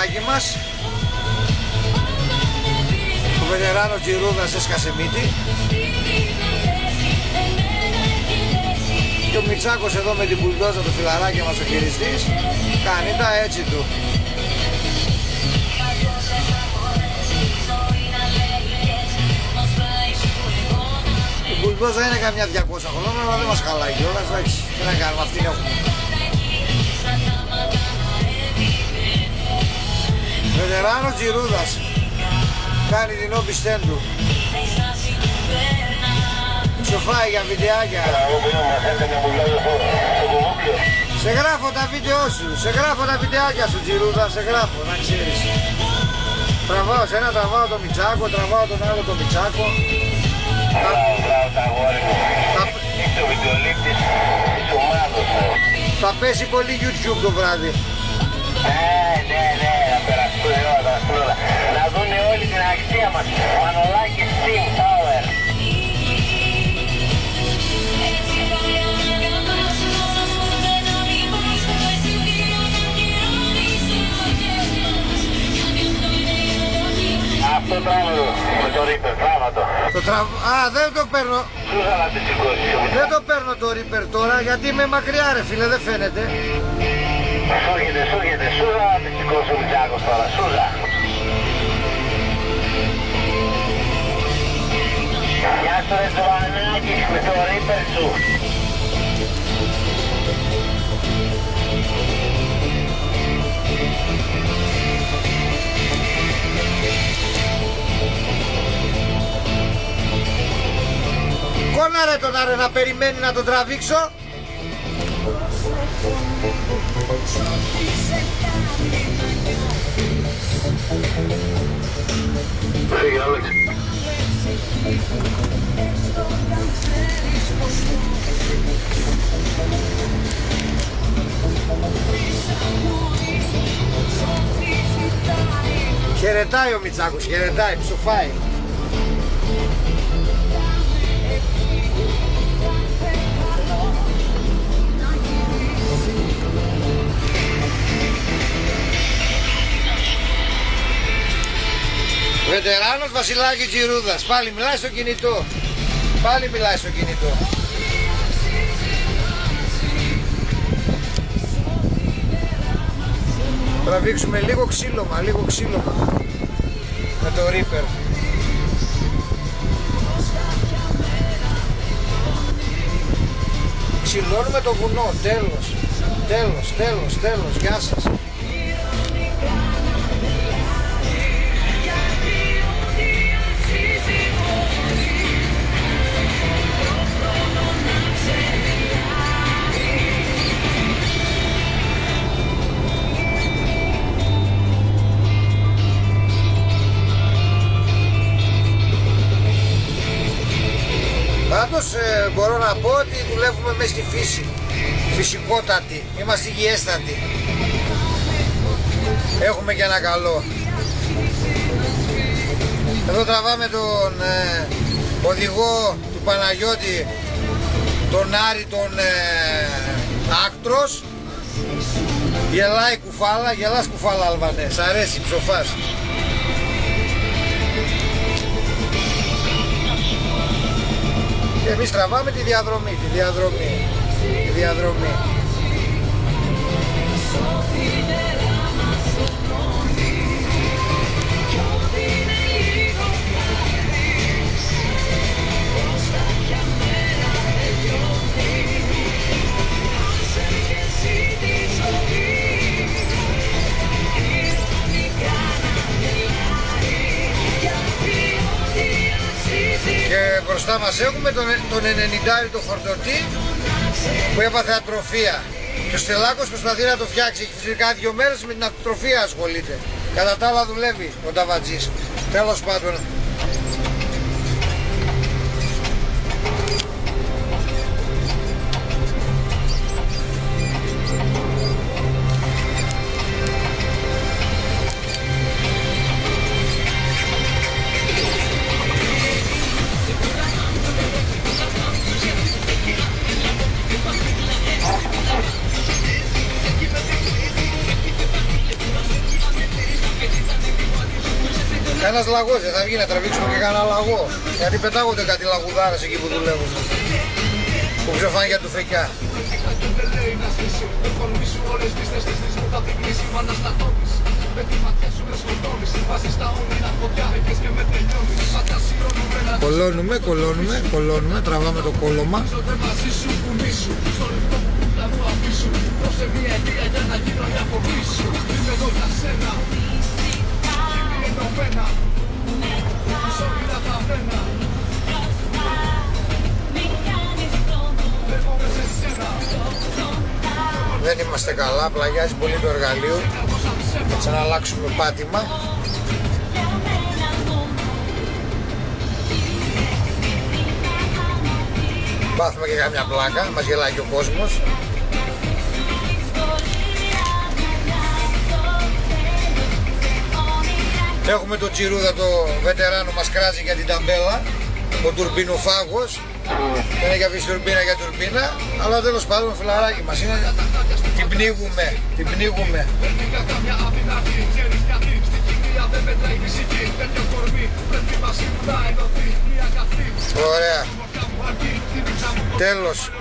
φιλαράκι μας. Ο βετεράνος Τζιρούδας έσκασε μύτη. Και ο Μιτσάκος εδώ με την μπουλντόζα, το φιλαράκι μας ο χειριστής, κάνει τα έτσι του. Η μπουλντόζα είναι καμιά 200 χρόνια, αλλά δεν μας χαλάει κιόλας, εντάξει, τι να κάνουμε, αυτήν έχουμε. Βετεράνος Τζιρούδας κάνει την όπισθεν του. Ψοφάει για βιντεάκια. Σε γράφω τα βίντεο σου, σε γράφω τα βιντεάκια σου Τζιρούδα, σε γράφω, να ξέρεις. Τραβάω σε ένα, τραβάω το Μιτσάκο, τραβάω τον άλλο το Μιτσάκο. Θα πέσει πολύ YouTube το βράδυ. Ναι, να περαστούν όλα. Να δουν όλη την αξία μας. Μανολάκι Steam Power. Αυτό τράβατο, με το Reaper, τράβατο. Δεν το παίρνω. Σούζα να τη σηκώσεις. Δεν το παίρνω το Reaper τώρα, γιατί είμαι μακριά ρε φίλε, δεν φαίνεται. Σούγεται, σούζα να τη σηκώσει ο Μιτσάκος τώρα, σούζα. Γεια σου ρε Τζοβανάκη, με το Reaper σου. Κόνα ρε τον άρε να περιμένει να τον τραβήξω. Φύγε Άλεξ. Χαιρετάει ο Μιτσάκος, χαιρετάει, ψοφάει. Βετεράνος Βασιλάκη Τζιρούδας, πάλι μιλάει στο κινητό. Πάλι μιλάει στο κινητό. Τραβήξουμε λίγο ξύλωμα, με το Reaper. Ξυλώνουμε το βουνό, τέλος, γεια σας. Πάντως μπορώ να πω ότι δουλεύουμε μέσα στη φύση, φυσικότατη, είμαστε υγιέστατοι, έχουμε και ένα καλό. Εδώ τραβάμε τον οδηγό του Παναγιώτη, τον Άρη, τον Άκτρος. Γελάει κουφάλα, γελάς κουφάλα Αλβανέ, σ' αρέσει, ψοφάς. Και εμείς τραβάμε τη διαδρομή. Και μπροστά μας έχουμε τον 90 το χορτωτή που έπαθε ατροφία. Και ο Στελάκος προσπαθεί να το φτιάξει. Έχει φυσικά 2 μέρες με την ατροφία ασχολείται. Κατά τα άλλα δουλεύει ο Ταβατζής. Τέλος πάντων. Κανένας λαγός δεν θα βγει να τραβήξουμε και κανένα λαγό. Γιατί πετάγονται κάτι λαγουδάρες εκεί που δουλεύουν. Που ψεφάνια του φεκιά. Κολώνουμε, τραβάμε το κόλλωμα. Δεν είμαστε καλά, πλαγιάζει πολύ το εργαλείο. Έτσι να αλλάξουμε πάτημα. Πάθουμε και καμιά πλάκα, μας γελάει και ο κόσμος. Έχουμε το Τσιρούδα, το βετεράνο μας κράζει για την ταμπέλα, ο τουρμπινοφάγος. Δεν έχει αφήσει τουρμπίνα για τουρμπίνα, αλλά τέλος πάντων φιλαράκι μας είναι, την πνίγουμε. Ωραία. Τέλος.